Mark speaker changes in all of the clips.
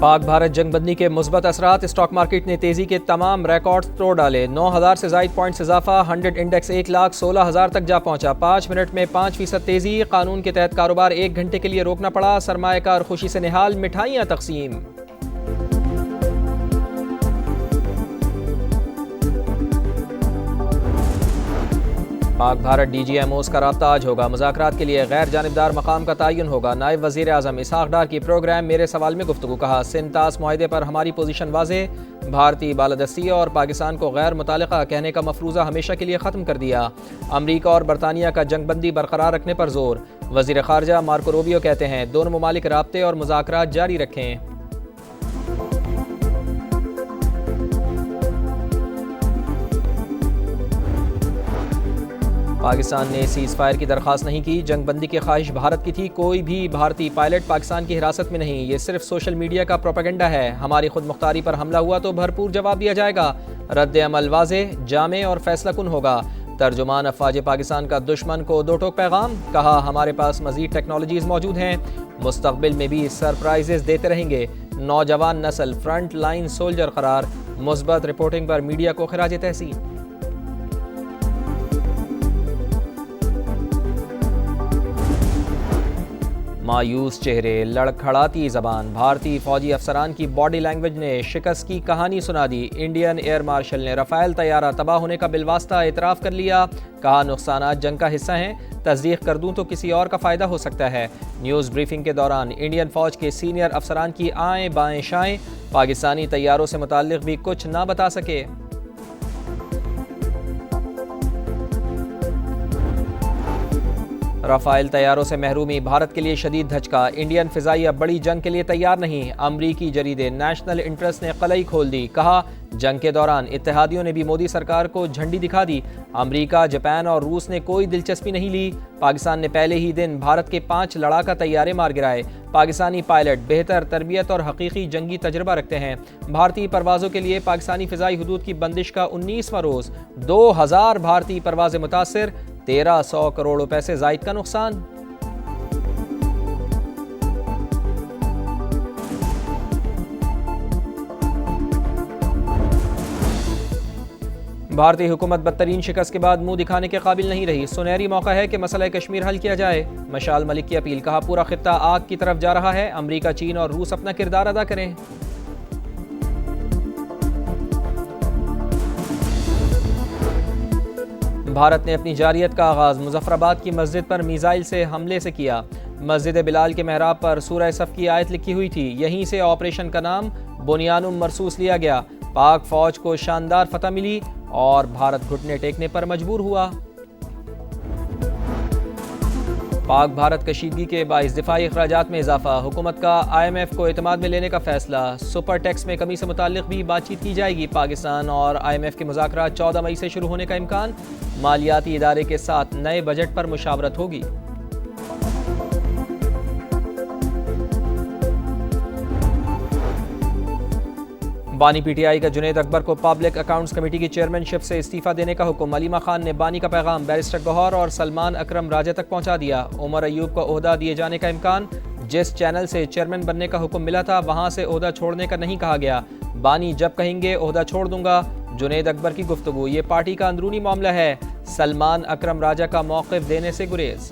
Speaker 1: पाक भारत जंगबंदी के मुस्बत असरात, स्टॉक मार्केट ने तेजी के तमाम रिकॉर्ड तोड़ डाले। 9,000 से ज़ायद पॉइंट्स इजाफा, 100 इंडेक्स 1,16,000 तक जा पहुंचा। 5 मिनट में 5% तेजी। कानून के तहत कारोबार 1 घंटे के लिए रोकना पड़ा। सरमाएकार खुशी से निहाल, मिठाइयाँ तकसीम। पाक भारत DGMOs का राब्ता आज होगा। मुज़ाकरात के लिए गैर जानिबदार मकाम का तयन होगा। नायब वज़ीर आज़म इसहाक डार की प्रोग्राम मेरे सवाल में गुफ्तगू। कहा, सिंतास मुआहदे पर हमारी पोजीशन वाज़े। भारतीय बालादस्ती और पाकिस्तान को गैर मुतालिका कहने का मफरूज़ा हमेशा के लिए ख़त्म कर दिया। अमरीका और बरतानिया का जंगबंदी बरकरार रखने पर जोर। वज़ीर ख़ारजा मार्को रूबियो कहते हैं, दोनों ममालिक राब्ते और मुज़ाकरात जारी रखें। पाकिस्तान ने सीज़ फायर की दरख्वास्त नहीं की। जंगबंदी की ख्वाहिश भारत की थी। कोई भी भारतीय पायलट पाकिस्तान की हिरासत में नहीं। ये सिर्फ सोशल मीडिया का प्रोपेगेंडा है। हमारी खुद मुख्तारी पर हमला हुआ तो भरपूर जवाब दिया जाएगा। रद्द अमल वाज़े, जामे और फैसला कुन होगा। तर्जुमान अफवाज पाकिस्तान का दुश्मन को दो टोक पैगाम। कहा, हमारे पास मजीद टेक्नोलॉजीज मौजूद हैं। मुस्तकबिल में भी सरप्राइजेस देते रहेंगे। नौजवान नस्ल फ्रंट लाइन सोल्जर करार। मुस्बत रिपोर्टिंग पर मीडिया को खिराज तहसीन। मायूस चेहरे, लड़खड़ाती जबान। भारतीय फौजी अफसरान की बॉडी लैंग्वेज ने शिकस्त की कहानी सुना दी। इंडियन एयर मार्शल ने रफ़ाइल तैयारा तबाह होने का बिलवास्ता एतराफ़ कर लिया। कहा, नुकसानात जंग का हिस्सा हैं। तस्दीक कर दूं तो किसी और का फ़ायदा हो सकता है। न्यूज़ ब्रीफिंग के दौरान इंडियन फ़ौज के सीनियर अफसरान की आएँ बाएँ शाएँ। पाकिस्तानी तैयारों से मुताल्लिक़ भी कुछ ना बता सके। राफेल तैयारों से महरूमी भारत के लिए शदीद धचका। इंडियन फ़िज़ाई अब बड़ी जंग के लिए तैयार नहीं। अमरीकी जरीदे नेशनल इंटरेस्ट ने कलई खोल दी। कहा, जंग के दौरान इत्तेहादियों ने भी मोदी सरकार को झंडी दिखा दी। अमरीका, जापान और रूस ने कोई दिलचस्पी नहीं ली। पाकिस्तान ने पहले ही दिन भारत के 5 लड़ाका तैयारे मार गिराए। पाकिस्तानी पायलट बेहतर तरबियत और हकीकी जंगी तजर्बा रखते हैं। भारतीय परवाज़ों के लिए पाकिस्तानी फ़िज़ाई हुदूद की बंदिश का 19वां रोज़। 2000 भारतीय परवाज़ें मुतासर। 1300 करोड़ रुपए से ज़ायद का नुकसान। भारतीय हुकूमत बदतरीन शिकस्त के बाद मुंह दिखाने के काबिल नहीं रही। सुनहरी मौका है कि मसला कश्मीर हल किया जाए। मशाल मलिक की अपील। कहा, पूरा खित्ता आग की तरफ जा रहा है। अमरीका, चीन और रूस अपना किरदार अदा करें। भारत ने अपनी जारियत का आगाज़ मुजफ्फराबाद की मस्जिद पर मीज़ाइल से हमले से किया। मस्जिद बिलाल के महराब पर सूरह सफ़ की आयत लिखी हुई थी। यहीं से ऑपरेशन का नाम बुनियानुम मरसूस लिया गया। पाक फौज को शानदार फतह मिली और भारत घुटने टेकने पर मजबूर हुआ। पाक भारत कशीदगी के बाइस दिफाई अखराजात में इजाफा। हुकूमत का IMF को एतमाद में लेने का फैसला। सुपर टैक्स में कमी से मुताल्लिक भी बातचीत की जाएगी। पाकिस्तान और IMF के मुज़ाकरात 14 मई से शुरू होने का इम्कान। मालियाती इदारे के साथ नए बजट पर मुशावरत होगी। बानी PTI का जुनैद अकबर को पब्लिक अकाउंट्स कमेटी की चेयरमैनशिप से इस्तीफा देने का हुक्म। अलीमा खान ने बानी का पैगाम बैरिस्टर गौहर और सलमान अकरम राजा तक पहुंचा दिया। उमर अयूब को ओहदा दिए जाने का इम्कान। जिस चैनल से चेयरमैन बनने का हुक्म मिला था वहां से ओहदा छोड़ने का नहीं कहा गया। बानी जब कहेंगे ओहदा छोड़ दूंगा। जुनैद अकबर की गुफ्तगू। ये पार्टी का अंदरूनी मामला है। सलमान अकरम राजा का मौक़िफ़ देने से गुरेज।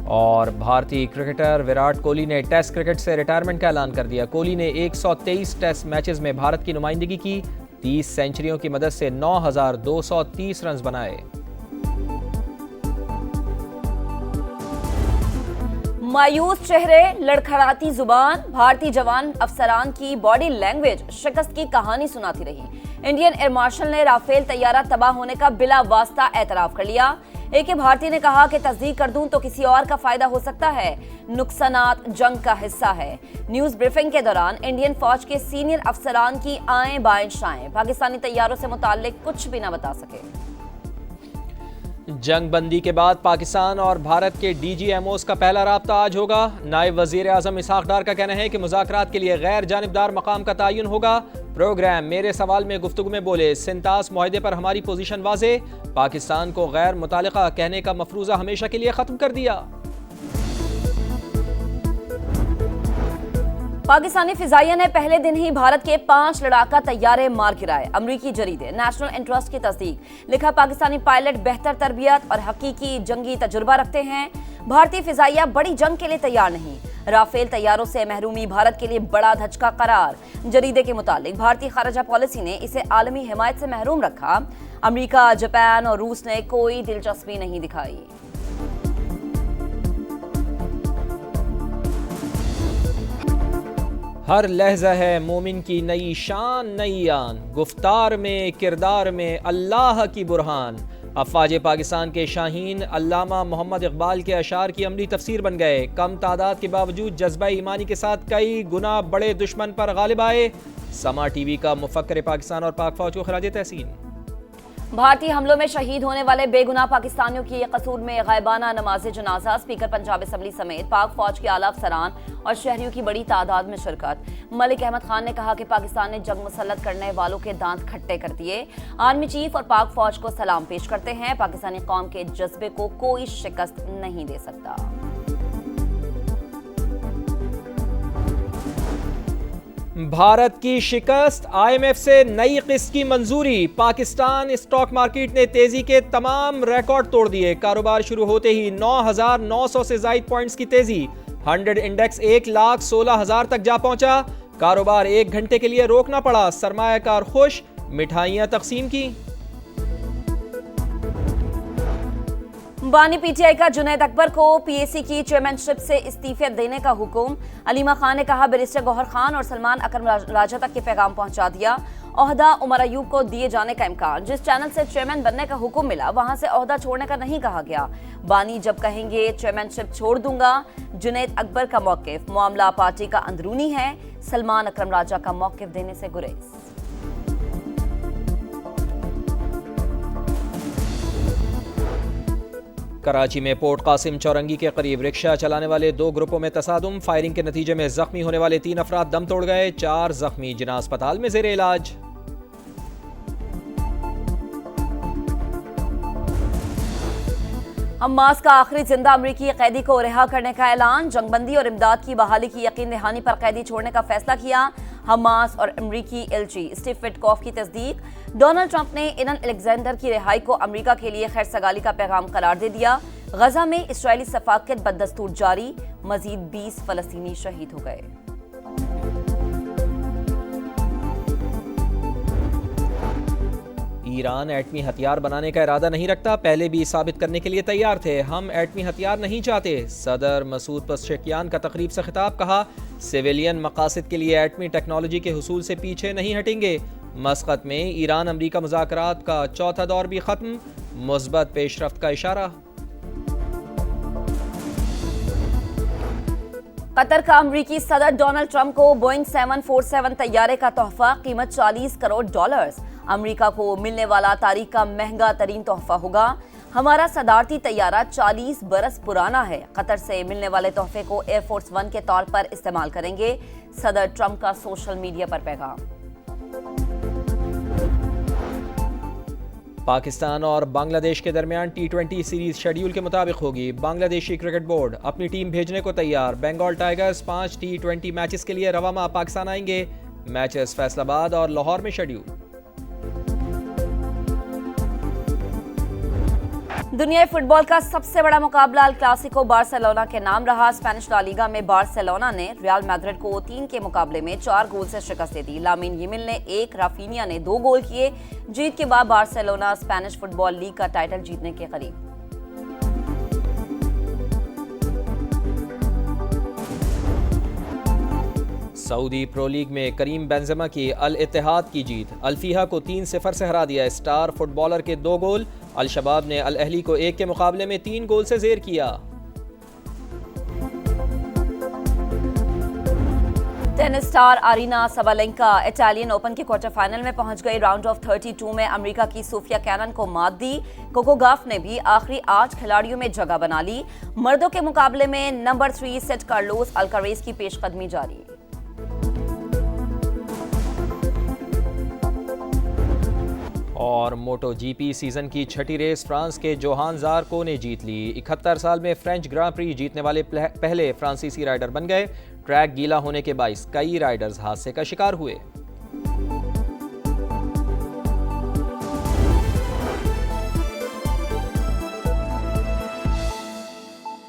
Speaker 1: और भारतीय क्रिकेटर विराट कोहली ने टेस्ट क्रिकेट से रिटायरमेंट का ऐलान कर दिया। कोहली ने 123 टेस्ट मैचेस में भारत की नुमाइंदगी की। 30 सेंचुरियों की मदद से 9,230 रन बनाए।
Speaker 2: मायूस चेहरे, लड़खड़ाती जुबान। भारतीय जवान अफसरान की बॉडी लैंग्वेज शिकस्त की कहानी सुनाती रही। इंडियन एयर मार्शल ने राफेल तैयारा तबाह होने का बिला वास्ता एतराफ कर लिया। एक भारतीय ने कहा कि तस्दीक कर दूं तो किसी और का फायदा हो सकता है। नुकसानात जंग का हिस्सा है। न्यूज ब्रीफिंग के दौरान इंडियन फौज के सीनियर अफसरान की आएं बाएं शाएं। पाकिस्तानी तैयारों से मुताल्लिक कुछ भी ना बता सके।
Speaker 1: जंग बंदी के बाद पाकिस्तान और भारत के DGMOs का पहला राब्ता आज होगा। नायब वज़ीर आज़म इसहाक डार का कहना है कि मुज़ाकरात के लिए गैर जानिबदार मकाम का तयन होगा। प्रोग्राम मेरे सवाल में गुफ्तगू में बोले, सिंतास मुआहदे पर हमारी पोजीशन वाज़े। पाकिस्तान को गैर मुतालिका कहने का मफरूज़ा हमेशा के लिए ख़त्म कर दिया।
Speaker 2: पाकिस्तानी फिजाइया ने पहले दिन ही भारत के 5 लड़ाका तैयारे मार गिराए। अमरीकी जरीदे नेशनल इंटरेस्ट की तस्दीक। लिखा, पाकिस्तानी पायलट बेहतर तरबियत और हकीकी जंगी तजुर्बा रखते हैं। भारतीय फिजाइया बड़ी जंग के लिए तैयार नहीं। राफेल तैयारों से महरूमी भारत के लिए बड़ा धचका करार। जरीदे के मुताबिक भारतीय खारजा पॉलिसी ने इसे आलमी हिमायत से महरूम रखा। अमेरिका, जापान और रूस ने कोई दिलचस्पी नहीं दिखाई।
Speaker 1: हर लहजा है मोमिन की नई शान नई आन, गुफ्तार में किरदार में अल्लाह की बुरहान। अफवाज पाकिस्तान के शाहीन अल्लामा मोहम्मद इकबाल के अशार की अमली तफसीर बन गए। कम तादाद के बावजूद जज्बा ईमानी के साथ कई गुना बड़े दुश्मन पर गालिब आए। समा टीवी का मुफक्कर पाकिस्तान और पाक फौज को खराज तहसीन।
Speaker 2: भारतीय हमलों में शहीद होने वाले बेगुनाह पाकिस्तानियों की कसूर में गायबाना नमाज जनाजा। स्पीकर पंजाब असम्बली समेत पाक फौज के आला अफसरान और शहरियों की बड़ी तादाद में शिरकत। मलिक अहमद खान ने कहा कि पाकिस्तान ने जंग मुसल्लत करने वालों के दांत खट्टे कर दिए। आर्मी चीफ और पाक फौज को सलाम पेश करते हैं। पाकिस्तानी कौम के जज्बे को कोई शिकस्त नहीं दे सकता।
Speaker 1: भारत की शिकस्त, IMF से नई किस्त की मंजूरी। पाकिस्तान स्टॉक मार्केट ने तेजी के तमाम रिकॉर्ड तोड़ दिए। कारोबार शुरू होते ही 9,900 से ज्यादा पॉइंट्स की तेजी। 100 इंडेक्स 1,16,000 तक जा पहुंचा। कारोबार 1 घंटे के लिए रोकना पड़ा। सरमायाकार खुश, मिठाइयां तकसीम की।
Speaker 2: बानी पीटीआई का जुनैद अकबर को पीएसी की चेयरमैनशिप से इस्तीफे देने का हुक्म। अलीमा खान ने कहा, बैरिस्टर गौहर खान और सलमान अकरम राजा तक के पैगाम पहुंचा दिया। ओहदा उमर अयूब को दिए जाने का इम्कान। जिस चैनल से चेयरमैन बनने का हुक्म मिला वहां से ओहदा छोड़ने का नहीं कहा गया। बानी जब कहेंगे चेयरमैनशिप छोड़ दूंगा। जुनैद अकबर का मौकिफ, मामला पार्टी का अंदरूनी है। सलमान अकरम राजा का मौकिफ देने से गुरेज।
Speaker 1: कराची में पोर्ट कासिम चौरंगी के करीब रिक्शा चलाने वाले 2 ग्रुपों में तसादुम। फायरिंग के नतीजे में जख्मी होने वाले 3 अफराद दम तोड़ गए। 4 जख्मी जिना अस्पताल में जेर इलाज।
Speaker 2: हमास का आखिरी जिंदा अमरीकी कैदी को रिहा करने का ऐलान। जंगबंदी और इमदाद की बहाली की यकीन दहानी पर कैदी छोड़ने का फैसला किया। हमास और अमरीकी एलची स्टीव विटकॉफ की तस्दीक। डोनाल्ड ट्रंप ने इरन अलेक्जेंडर की रिहाई को अमरीका के लिए खैर सगाली का पैगाम करार दे दिया। गजा में इसराइली सफाकत बदस्तूर जारी। मजीद 20 फलस्तीनी शहीद हो गए।
Speaker 1: ईरान एटमी हथियार बनाने का इरादा नहीं रखता। पहले भी साबित करने के लिए तैयार थे। हम एटमी हथियार नहीं चाहते। सदर मसूद पज़ेश्कियान का तकरीब से खिताब। कहा, सिविलियन मकासद के लिए एटमी टेक्नोलॉजी के हुसूल से पीछे नहीं हटेंगे। मस्कत में ईरान अमरीका मुज़ाकरात का चौथा दौर भी खत्म। मुस्बत पेशरफ्त का इशारा।
Speaker 2: कतर का अमरीकी सदर डोनाल्ड ट्रंप को बोइंग 747 तैयारे का तोहफा। कीमत $40 करोड़। अमेरिका को मिलने वाला तारीख का महंगा तरीन तोहफा होगा। हमारा सदारती तैयारा 40 बरस पुराना है। कतर से मिलने वाले तोहफे को एयरफोर्स 1 के तौर पर इस्तेमाल करेंगे। सदर ट्रंप का सोशल मीडिया पर पैगाम।
Speaker 1: पाकिस्तान और बांग्लादेश के दरमियान T20 सीरीज शेड्यूल के मुताबिक होगी। बांग्लादेशी क्रिकेट बोर्ड अपनी टीम भेजने को तैयार। बंगाल टाइगर्स 5 T20 मैचेस के लिए रवामा पाकिस्तान आएंगे। मैचेस फैसलाबाद और लाहौर में शेड्यूल।
Speaker 2: दुनिया फुटबॉल का सबसे बड़ा मुकाबला अल क्लासिको बार्सिलोना के नाम रहा। स्पेनिश ला लीगा में बार्सिलोना ने रियल मैड्रिड को 3 के मुकाबले में 4 गोल से शिकस्त दे दी। लामिन यमील ने 1, राफिनिया ने 2 गोल किए। जीत के बाद बार्सिलोना स्पेनिश फुटबॉल लीग का टाइटल जीतने के करीब।
Speaker 1: सऊदी प्रो लीग में करीम बेंजेमा की अल इत्तेहाद की जीत। अल-फीहा को 3-0 से हरा दिया। स्टार फुटबॉलर के 2 गोल। अल शबाब ने अल अहली को 1 के मुकाबले में 3 गोल से जेर किया।
Speaker 2: Tennis star Aryna Sabalenka Italian Open के क्वार्टर फाइनल में पहुंच गई। राउंड ऑफ 32 में अमेरिका की सोफिया कैनन को मात दी। कोको गॉफ ने भी आखिरी 8 खिलाड़ियों में जगह बना ली। मर्दों के मुकाबले में नंबर 3 सेट कार्लोस अल्कारेज की पेशकदमी जारी।
Speaker 1: और मोटो जीपी सीजन की 6ठी रेस फ्रांस के जोहान ज़ार्को ने जीत ली। 71 साल में फ्रेंच ग्रां प्री जीतने वाले पहले फ्रांसीसी राइडर बन गए। ट्रैक गीला होने के बाइस कई राइडर्स हादसे का शिकार हुए।